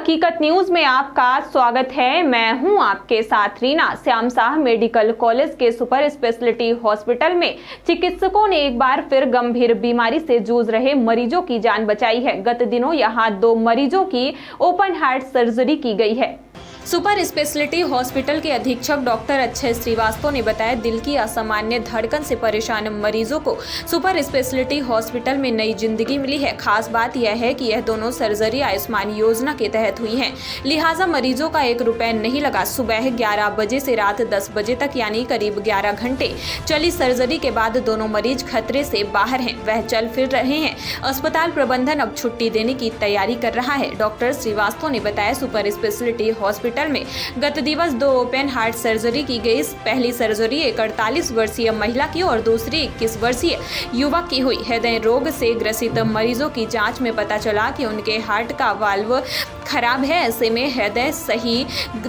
हकीकत न्यूज में आपका स्वागत है। मैं हूं आपके साथ रीना। श्याम साह मेडिकल कॉलेज के सुपर स्पेशलिटी हॉस्पिटल में चिकित्सकों ने एक बार फिर गंभीर बीमारी से जूझ रहे मरीजों की जान बचाई है। गत दिनों यहां 2 मरीजों की ओपन हार्ट सर्जरी की गई है। सुपर स्पेशलिटी हॉस्पिटल के अधीक्षक डॉक्टर अक्षय श्रीवास्तव ने बताया, दिल की असामान्य धड़कन से परेशान मरीजों को सुपर स्पेशलिटी हॉस्पिटल में नई जिंदगी मिली है। खास बात यह है कि यह दोनों सर्जरी आयुष्मान योजना के तहत हुई हैं, लिहाजा मरीजों का 1 रुपया नहीं लगा। सुबह 11 बजे से रात 10 बजे तक यानी करीब 11 घंटे चली सर्जरी के बाद दोनों मरीज खतरे से बाहर हैं, वह चल फिर रहे हैं। अस्पताल प्रबंधन अब छुट्टी देने की तैयारी कर रहा है। डॉक्टर श्रीवास्तव ने बताया, सुपर स्पेशलिटी हॉस्पिटल में गत दिवस 2 ओपन हार्ट सर्जरी की गई। पहली सर्जरी एक 48 वर्षीय महिला की और दूसरी 21 वर्षीय युवक की हुई। हृदय रोग से ग्रसित मरीजों की जांच में पता चला कि उनके हार्ट का वाल्व खराब है। ऐसे में हृदय सही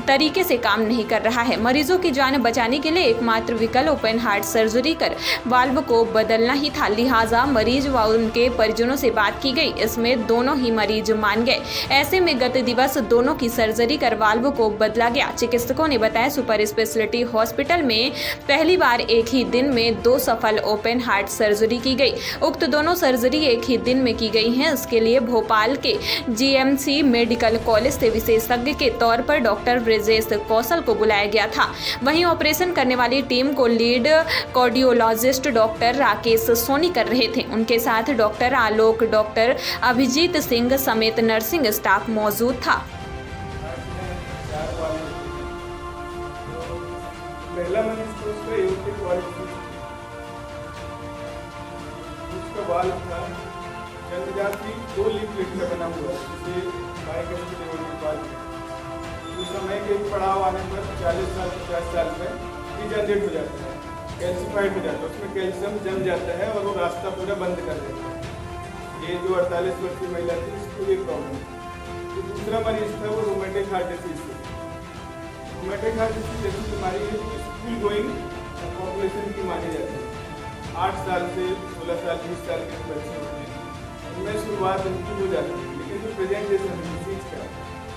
तरीके से काम नहीं कर रहा है। मरीजों की जान बचाने के लिए एकमात्र विकल्प ओपन हार्ट सर्जरी कर वाल्व को बदलना ही था, लिहाजा मरीज व उनके परिजनों से बात की गई। इसमें दोनों ही मरीज मान गए। ऐसे में गत दिवस दोनों की सर्जरी कर वाल्व को बदला गया। चिकित्सकों ने बताया, सुपर स्पेशलिटी हॉस्पिटल में पहली बार एक ही दिन में 2 सफल ओपन हार्ट सर्जरी की गई। उक्त दोनों सर्जरी एक ही दिन में की गई हैं। इसके लिए भोपाल के जीएमसी मेडिकल कॉलेज से विशेषज्ञ के तौर पर डॉक्टर ब्रजेश कौशल को बुलाया गया था। वहीं ऑपरेशन करने वाली टीम को lead cardiologist doctor Rakesh Soni कर रहे थे। उनके साथ डॉक्टर आलोक, डॉक्टर अभिजीत सिंह समेत नर्सिंग स्टाफ मौजूद था। पहला मरीज को उसका एओर्टिक वाल्व थी, उसका वाल्व था जन्मजात ही 2 लीफलेट का बना हुआ है, जिसे बाइकैस्टिक एओर्टिक वाल्व। उस समय के पड़ाव आने पर 40 साल 50 साल में डिजनरेट हो जाता है, कैल्सिफाइड हो जाता है, उसमें कैल्शियम जम जाता है और वो रास्ता पूरा बंद कर देता है। ये जो 48 वर्ष की महिला थी, उसको ये प्रॉब्लम थी। तो दूसरा मरीज था वो रोमेटिक हार्ट डिसीज थी। रोमेटिक हार्ट डिसीज ऐसी बीमारी है जो स्कूल गोइंग पॉपुलेशन की मानी जाती है। 8 साल से 16 साल 20 साल के बच्चे होते हैं, उनमें शुरुआत उनकी हो जाती है। लेकिन जो प्रेजेंटेशन है डिसीज का,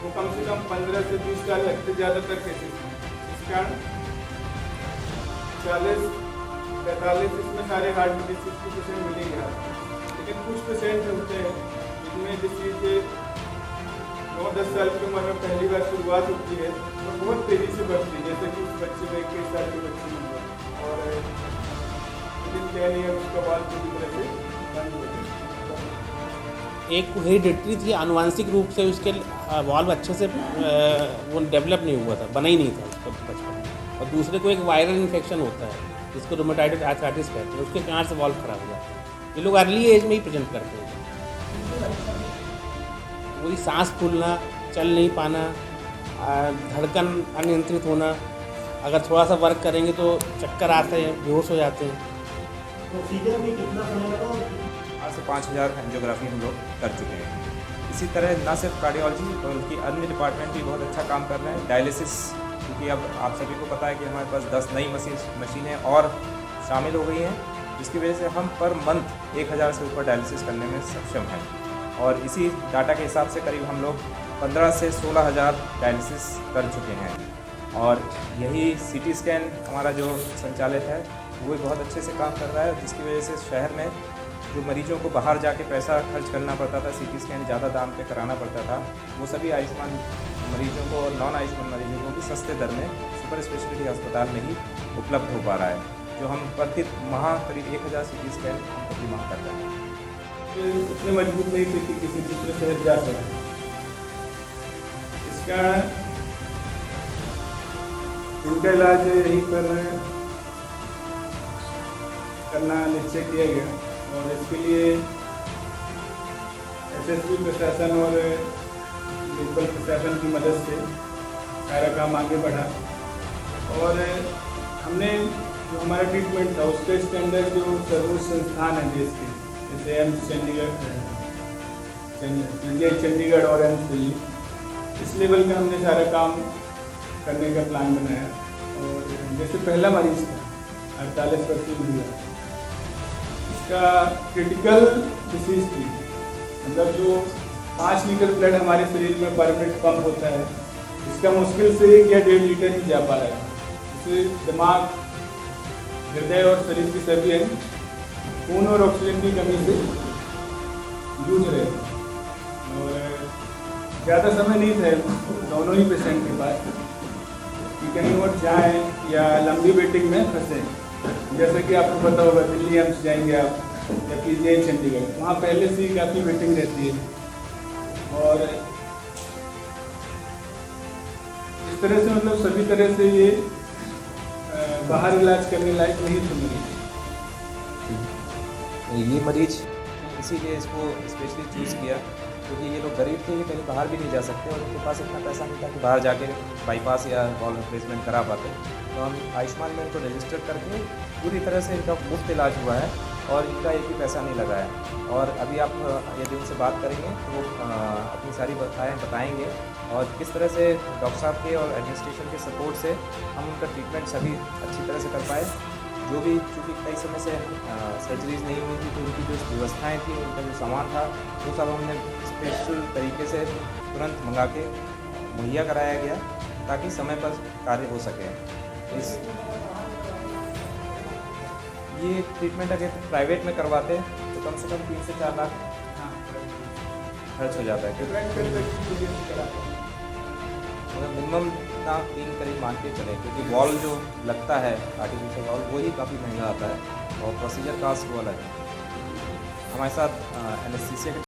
वो कम से कम 15 से 20 साल लगते ज़्यादातर केसेस हैं। इस कारण 40-45 इसमें सारे हार्ट डिसीज के पेशेंट मिलेंगे। लेकिन कुछ पेशेंट होते हैं जिनमें डिसीज 9-10 साल की उम्र में पहली बार शुरुआत होती है और बहुत तेज़ी से बढ़ती है, जैसे कि उस बच्चे में 21 साल के बच्चे में और विदिन 10 ईयर उसका बाल पूरी तरह से बंद हो जाए। एक हेरिडिटरी थी, आनुवांशिक रूप से उसके वाल्व अच्छे से वो डेवलप नहीं हुआ था, बना ही नहीं था उसका बचपन में। और दूसरे को एक वायरल इन्फेक्शन होता है जिसको रूमेटॉइड आर्थराइटिस कहते हैं, उसके कारण से वाल्व खराब हो जाता है। ये लोग अर्ली एज में ही प्रेजेंट करते हैं। वही सांस फूलना, चल नहीं पाना, धड़कन अनियंत्रित होना, अगर थोड़ा सा वर्क करेंगे तो चक्कर आते हैं, बेहोश हो जाते हैं। प्रोसीजर में कितना समय लगा? 4 से 5,000 एंजियोग्राफी हम लोग कर चुके हैं। इसी तरह न सिर्फ कार्डियोलॉजी बल्कि अन्य डिपार्टमेंट भी बहुत अच्छा काम कर रहे हैं। डायलिसिस, क्योंकि अब आप सभी को पता है कि हमारे पास 10 नई मशीनें और शामिल हो गई हैं, जिसकी वजह से हम पर मंथ 1000 से ऊपर डायलिसिस करने में सक्षम हैं। और इसी डाटा के हिसाब से करीब हम लोग 15 से 16,000 डायलिसिस कर चुके हैं। और यही CT स्कैन हमारा जो संचालित है वो भी बहुत अच्छे से काम कर रहा है, जिसकी वजह से शहर में जो मरीजों को बाहर जाके पैसा खर्च करना पड़ता था, CT स्कैन ज़्यादा दाम पे कराना पड़ता था, वो सभी आयुष्मान मरीजों को और नॉन आयुष्मान मरीजों को भी सस्ते दर में सुपर स्पेशलिटी अस्पताल में ही उपलब्ध हो पा रहा है। जो हम प्रति माह करीब 1000 CT स्कैन प्रति माह कर रहे हैं। उतने मजबूत नहीं थे कि किसी दूसरे शहर जा सकें। इस कारण उनका इलाज यही करना निश्चय किया गया और इसके लिए SSB प्रशासन और लोकल प्रशासन की मदद से सारा काम आगे बढ़ा। और हमने जो हमारा ट्रीटमेंट था उसके स्टैंडर्ड जो सर्वोच्च संस्थान है देश के, जैसे एम्स चंडीगढ़ और एम्स दिल्ली, इस लेवल का हमने सारा काम करने का प्लान बनाया। और जैसे पहला मरीज था 48 वर्षीय महिला, इसका क्रिटिकल डिसीज थी, मतलब जो 5 लीटर ब्लड हमारे शरीर में पर मिनट पंप होता है, इसका मुश्किल से 1 या 1.5 लीटर ही जा पा रहा है। इससे दिमाग, हृदय और शरीर की सभी अंग खून और ऑक्सीजन की कमी से जूझ रहे हैं। और ज़्यादा समय नहीं था दोनों ही पेशेंट के पास कि कहीं और जाएँ या लंबी वेटिंग में फंसे। जैसे कि आपको पता होगा दिल्ली एम्स जाएंगे आप या PGI चंडीगढ़, वहाँ पहले से ही काफ़ी वेटिंग रहती है। और इस तरह से मतलब सभी तरह से ये बाहर इलाज करने लायक नहीं थे मरीज। ये मरीज इसीलिए इसको स्पेशली चूज़ किया क्योंकि ये लोग गरीब थे, ये कहीं बाहर भी नहीं जा सकते और उनके पास इतना पैसा नहीं था कि बाहर जाके बाईपास या वॉल रिप्लेसमेंट करा पाते। तो हम आयुष्मान में इनको रजिस्टर करके पूरी तरह से इनका मुफ्त इलाज हुआ है और इनका एक भी पैसा नहीं लगा है। और अभी आप यदि उनसे बात करेंगे तो वो अपनी सारी बताएंगे और किस तरह से डॉक्टर साहब के और एडमिनिस्ट्रेशन के सपोर्ट से हम उनका ट्रीटमेंट सभी अच्छी तरह से कर पाए। जो भी चूँकि कई समय से सर्जरीज नहीं हुई थी तो उनकी जो व्यवस्थाएँ थी, उनका जो सामान था वो सब हमने स्पेशल तरीके से तुरंत मंगा के मुहैया कराया गया ताकि समय पर कार्य हो सके। ये ट्रीटमेंट अगर प्राइवेट में करवाते तो कम से कम 3 से 4 लाख खर्च हो जाता है क्योंकि मिनिमम ना 3 करीब मान के चले क्योंकि वॉल जो लगता है आर्टिफिशियल वॉल वही काफ़ी महंगा आता है और प्रोसीजर कास्ट वो अलग है। हमारे साथ एनेस्थीसिया